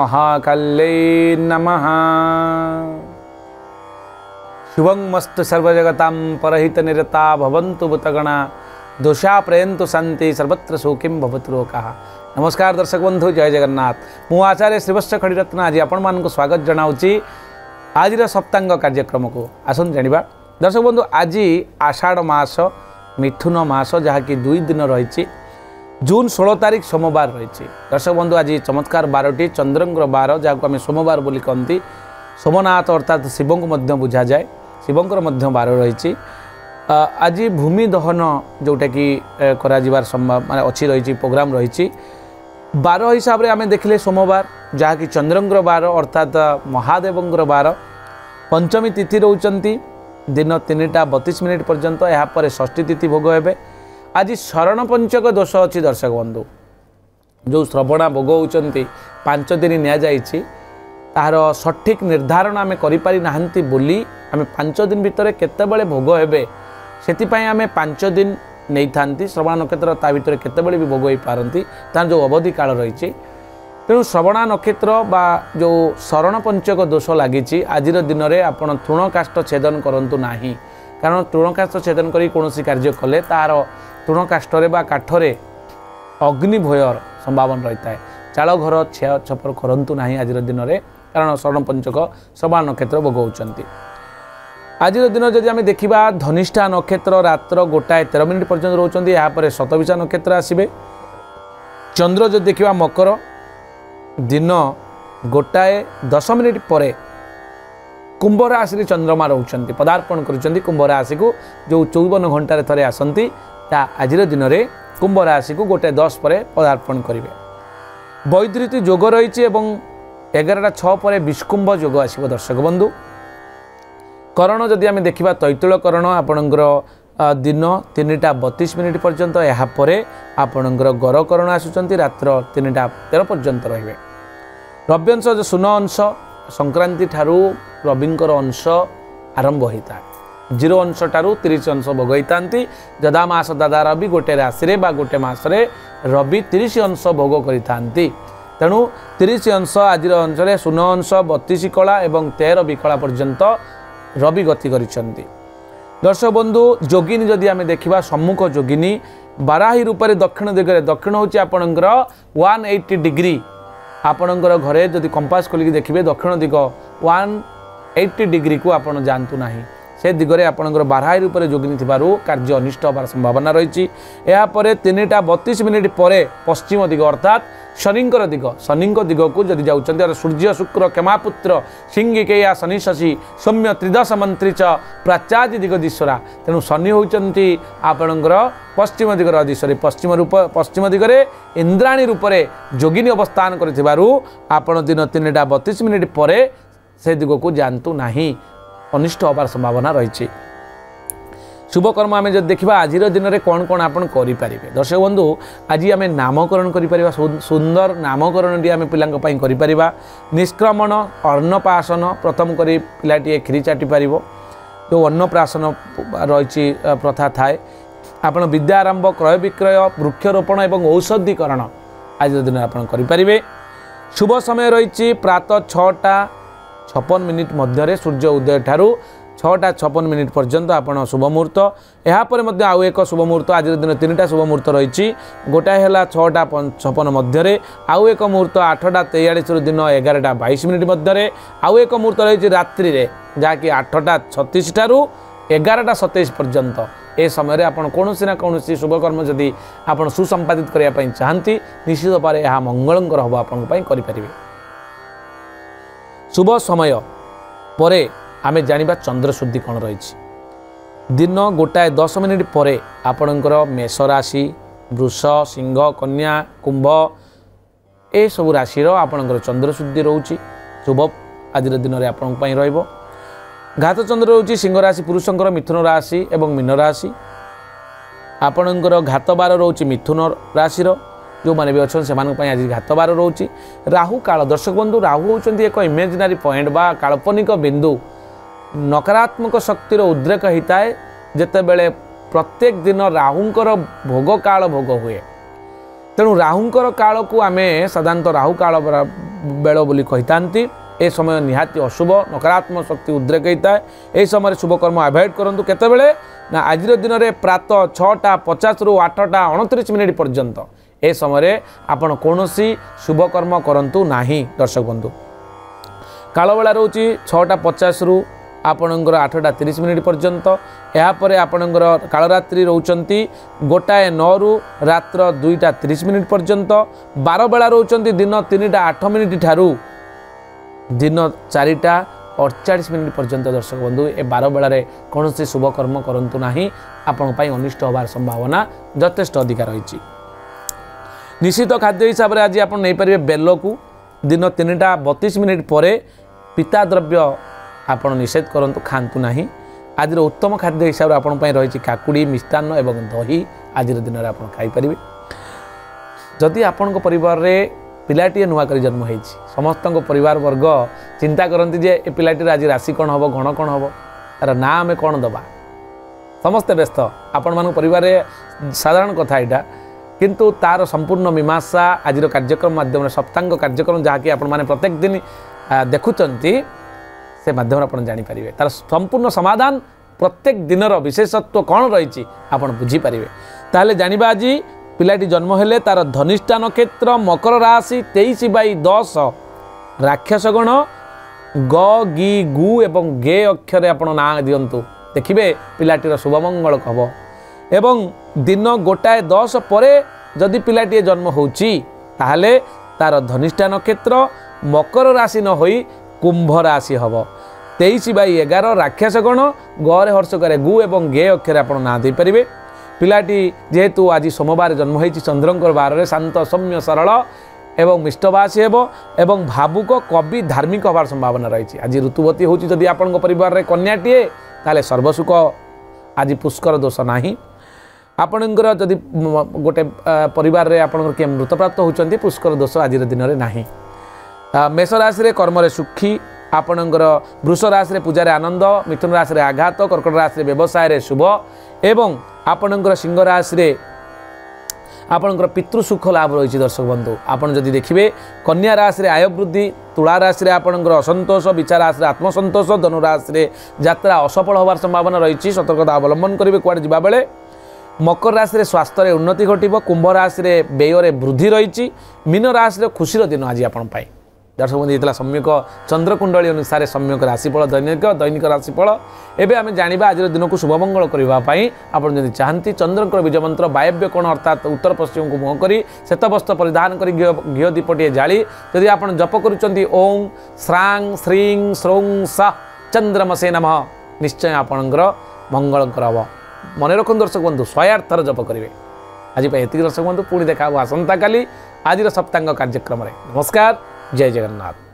महाकाल्यै नमः। शुभं मस्तु सर्वजगतां परहित निरता भवन्तु भूतगणा दोषा प्रयन्तु शांति सर्वत्र सुखिं भवतु लोकः। नमस्कार दर्शक बंधु, जय जगन्नाथ। मु आचार्य श्रीवत्स खड़ीरत्न आज आपण स्वागत जनाऊँगी आज सप्तांग कार्यक्रम को। आसन जानिबा दर्शक बंधु, आज आषाढ़ मास मिथुन मास जहाँकि 2 दिन रही। जून 16 तारीख सोमवार रही। दर्शक बंधु, आज चमत्कार 12टी चंद्रंग्र 12 जहाँ आम सोमवार बोली कहती। सोमनाथ अर्थात शिव को बुझा जाए, शिवंकर 12 रही। आज भूमि दहन जोटा कि करार संभव माने अच्छी रही प्रोग्राम रही। 12 हिसाब से आम देखिले सोमवार जहाँकि चंद्रंग्र 12 अर्थात महादेवंकर 12। पंचमी तिथि रोचंती दिन 3:32 पर्यंत। यापर षष्ठी तिथि भोग हे। आज शरण पंचक दोष अच्छी दर्शक बंधु, जो श्रवणा भोग होती 5 दिन नि तार सठिक निर्धारण आम करें बोली आम 5 दिन भितर केतबेले भोग हे से आम 5 दिन नहीं था। श्रवण नक्षत्र ता भर केतबेले भी भोग हो पारती तार जो अवधि काल रही। तेणु श्रवणा नक्षत्र बा जो शरण पंचक दोष लगी आज दिन में आपड़ तृणकाष्ठ छेदन करूँ ना, कारण तृणकाष्ठ छेदन कर कौन कार्य कले तार तृणकाष्ठरे बा काठरे अग्नि भयर संभावना रही है। चाल घर छेया छपर करूँ ना आज दिन में, कारण शरण पंचक श्रवण नक्षत्र भोग होती। आज दिन जदि आम देखा धनिष्ठा नक्षत्र रात्र 1:13 पर्यंत रोचंती। यापर शतभिषा नक्षत्र आसबे। चंद्र जो देखा मकर दिन 1:10 पर कुंभ राशि चंद्रमा रोचंती, पदार्पण कर कुंभ राशि को जो 54 घंटे थे आसती। आज दिन में कुंभ राशि को 1:10 पर पदार्पण करेंगे। वैधृति जोग रही 11:06 पर विष्कुंभ जोग आसो। दर्शक बंधु, करण जदि आम देखा तैतुल करण आपणकर दिन 3:32 पर्यंत। यापर आपणकर गर करण आसुंच रात्र 3:13 पर्यंत रे। रव्यंश जो शून अंश संक्रांति ठारू रविंकर अंश आरंभ होता है। 0 अंश ठारू 30 अंश भोग होता। जदा मास दादा रवि गोटे राशि बा गोटे मासरे रवि 30 अंश भोग करते। तेणु 30 अंश आज अंशरे शून अंश 32 कला और 13 विकला पर्यंत रवि गति करिसेंती। दर्शक बंधु, जोगिनी जदि आम देखा सम्मुख जोगिनी बाराही रूप से दक्षिण दिगरे, दक्षिण हूँ आपणकर 180 डिग्री। आपणकर घरे जदि कंपास खोलिक देखिए दक्षिण दिग 180 डिग्री को आप जानतु ना, से दिगरे आपणकर बाराही रूप से जोगिनी थिबारु कार्य अनिष्ट होबार संभावना रही। यापर 3:32 पर पश्चिम दिग अर्थात शनिंकर दिग, शनिंक दिग को जदि जाऊँच सूर्य शुक्र क्षमापुत्र सिंगिकेया शनि शशि सौम्य त्रिदश मंत्री च प्राचादि दिग दिशरा। तेणु शनि होती आपणकर पश्चिम दिगर अधिश्वरी। पश्चिम दिगरे इंद्राणी रूप से जोगिनी अवस्थान करिथिबारु आपण दिन 3:32 पर से दिग को जानतु नाही, अनिष्ट होबार संभावना रही। शुभ कर्म आम जब देखा आज दिन में कौन कौन आप करें। दर्शक बंधु, आज आम नामकरण कर सुंदर नामकरण टी आम पिला निष्क्रमण अन्नप्राशन प्रथम कर पिलाटी खीरी चाटी पार जो अन्नप्राशन रही प्रथा थाए। आप विद्या आरंभ क्रय विक्रय वृक्षरोपण और औषधीकरण आज दिन आप करें। शुभ समय रही प्रातः 6:56 मध्य सूर्य उदय ठारू 6:56 पर्यंत आपन शुभ मुहूर्त। यापर आउ एक शुभ मुहूर्त आज दिन 3टा शुभ मुहूर्त रही। गोटाए है 6:56 मध्य, आउ एक मुहूर्त 8:43 दिन 11:22 मध्य, आउ एक मुहूर्त रही रात्रि रे जहाँकि 8:36 ठारू 11:27 पर्यंत। ए समय आपन कौनसी ना कौनसी शुभकर्म जदि आपन सुसंपादित करने चाहती निश्चित भाव यह मंगलंकर हम आपरे। शुभ समय पर आमे जानिबा चंद्र शुद्धि कौन रही। दिन 1:10 पर आपणकर मेष राशि वृष सिंह कन्या कुंभ ए सब राशि आपणकर चंद्र शुद्धि रोची। शुभ आज दिन में आपण रहिबो। घात चंद्र रोची सिंह राशि पुरुषंकर मिथुन राशि एवं मीन राशि। आपणकर घात बार रोची मिथुन राशि जो मैंने भी अच्छा से आज घात बार रोची। राहु काल दर्शक बंधु, राहु होती एक इमेजिनारी पॉइंट बा काल्पनिक बिंदु। नकारात्मक शक्तिर उद्रेक होता है जितेबले प्रत्येक दिन राहुंकर भोग काल भोग हुए। तेणु राहुंकर काल को आम साधारणतः राहु काल बेल बोली कही ए समय निहाती अशुभ नकारात्मक शक्ति उद्रेक होता है। यह समय शुभकर्म अवॉइड करूँ केतबेले ना आज दिन में प्रातः 6:50 रु 8:29 मिनिट पर्यंत ए समय आपण कौन शुभकर्म करूँ ना। दर्शक बंधु कालबेला रोचे 6:50 रु आपणकर 8:30 मिनिट पर्यंत यापर आपणकर कालरात्रि रोचंती 1:09 रु रात्र 2:30 मिनिट पर्यंत 12 बेला रोचंती दिन 3:08 मिनिट ठारू दिन 4:48 मिनिट पर्यंत। दर्शक बंधु ए 12 बेलार कौन शुभकर्म करूँ ना आपण अनिष्ट होबार संभावना यथेष्ट अधिकार रही। निश्चित खाद्य हिसाब से आज आप नहीं पारे बेल को दिन 3:32 मिनिट पर पिता द्रव्य आपण निषेध करूँ खातु ना। आज उत्तम खाद्य हिसाब से आपण रही काकुड़ी मिष्टान्न एवं दही आज दिन में आप खाईपर। जदि आपण परिवार में पिलाटी नुआ कर जन्म हो समस्त परिवार वर्ग चिंता करती जे ए पिलाटीर आज राशि कौन हम गण कौन हम तार ना आम कौन दबा समस्ते व्यस्त आपण मान परिवार साधारण कथा यहाँ किंतु तार संपूर्ण मीमांसा आज कार्यक्रम माध्यम सप्तांग कार्यक्रम जहाँकि आपण मैंने प्रत्येक दिन देखुंट से माध्यम आप जानीपारे तार संपूर्ण समाधान प्रत्येक दिन विशेषत्व कौन रही आप बुझीपारे। ताहले जानिबा आज पिलाटी जन्म हेले तार धनिष्ठा नक्षत्र मकर राशि 23/10 राक्षसगण ग गि गु एवं गे अक्षर आप ना दिंतु देखिए पिलाटीर शुभमंगल हम एवं दिन 1:10 पर जदि पिलाटी जन्म होची ताहले तार धनिष्ठा नक्षत्र मकर राशि न होई कुंभ राशि हम 23/11 राक्षसगण गरे हर्षकर गु एवं गे अक्षर आप ना दे पारे। पिलाटी जेहेतु आज सोमवार जन्म होती चंद्रंकर बार में शांत सौम्य सरल एवं मिष्टभाषी एवं भावुक कवि धार्मिक हबार संभावना रही। आज ऋतुवती होची जदि आपण परिवार में कन्याटीए ताले सर्वसुख आज पुष्कर दोष ना। आपणकर जदि गोटे परिवार में आपणकर किए मृतप्राप्त होती पुष्कर दोष आज दिन में ना। मेष राशि कर्म सुखी आपणकर वृष राशि पूजार आनंद मिथुन राशि आघात कर्कट राशि व्यवसाय शुभ एवं आपणकर सिंह राशि आपणकर पितृसुख लाभ रही। दर्शक बंधु आपड़ जदि देखिए कन्या राशि आय वृद्धि तुला राशि आपणकर असंतोष विचार राशि आत्मसंतोष धनु राशि यात्रा असफल होवार संभावना रही। सतर्कता अवलंबन करेंगे कुआड़े जा बेले। मकर राशि स्वास्थ्य उन्नति घटव कुंभ राशि व्यय वृद्धि रही। मीन राशि खुशीर दिन आज आपण दर्शक बंधु ये सम्यक चंद्रकुंडली अनुसार सम्यक राशिफल दैनिक राशिफल। एवं आम जाना आज दिन को शुभमंगल करने आप चाहती चंद्रकर बीज मंत्र वायव्य कोण अर्थात उत्तर पश्चिम को मुह कर श्वेत वस्त्र परिधान कर घी दीपटे जाली जदि आप जप करुँच ओं श्रांग श्रीं स्रौं सा चंद्रमसे नमः निश्चय आपणकर मंगलकर हम मन रखु। दर्शक बंधु 108 थर जप करेंगे। आज ये दर्शक बंधु पुणी देखा आसंता काली आज सप्तांग कार्यक्रम। नमस्कार, जय जगन्नाथ।